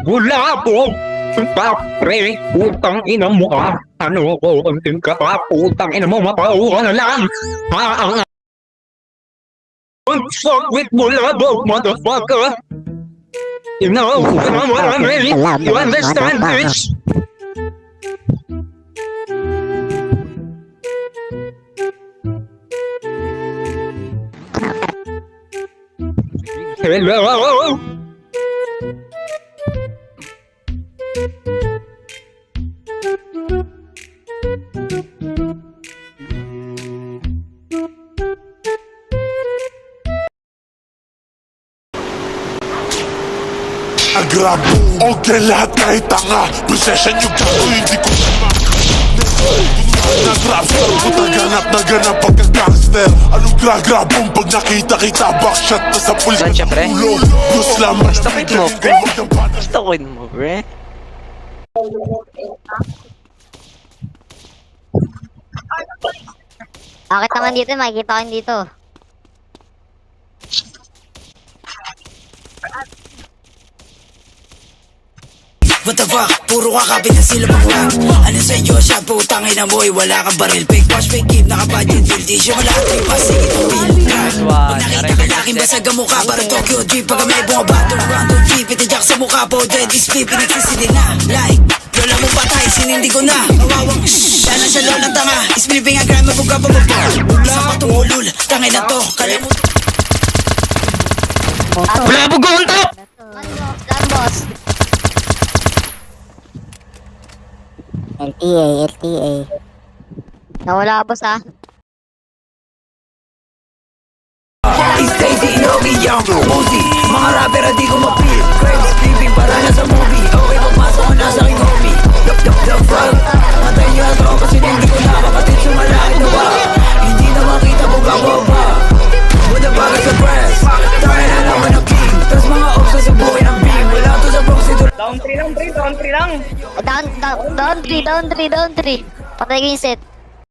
Wala po! Pre, utang ina mo ka! Ano ko, ang ka pa, utang ina mo, mapauha na lang! Fuck with Bulabog, motherfucker! You know what I mean? You understand this? Hello? Agrabo, okay lahat kahit tanga. Prosesyon yung gago, hindi ko naman Nag-rapster, puta ganap pagka-gangster. Anong gra-grabong pag nakita-kita backshot na sa pulis Saan siya, pre? ulo. Gusto lamang Gusto ko mo, pre. Gusto ko mo, pre. Bakit naman dito? Makikita ko yun dito. What the fuck? Puro kakapit na sila mga rap. Ano sa inyo siya? Putang ina mo wala kang baril. Fake wash, fake keep, nakabudget bill. Di siya wala kayo pa, sige to bill. Pag nakita ka laking basag ang mukha, parang Tokyo Jeep. Pag may bumabato ng round of jeep, itiyak sa mukha po, dead is flip, pinagsisili na. Like, lola mo patay, sinindi ko na. Kawawang shhh, sana siya lolang tanga. Ispliping ang gram, mabuga pa mo po. Sa patungulul, tangay na to, kala mo. Wala po gonto! Saan, boss? LTA. Nawala, boss, ah. Stacy, Yogi, Young, Uzi. Mga rapper di ko mapil. Crazy, sleeping para na sa movie. Okay, pagmasok ko na sa aking hobby. The fuck. Matay niyo na to kasi hindi ko na kapatid sumalakit na ba. Hindi na makita ko kaboba. Buda bagay sa press. Tayo na naman ang king. Tas mga ops na subukin ang beam. Wala to sa box ito. Down 3. Patay ko yung set.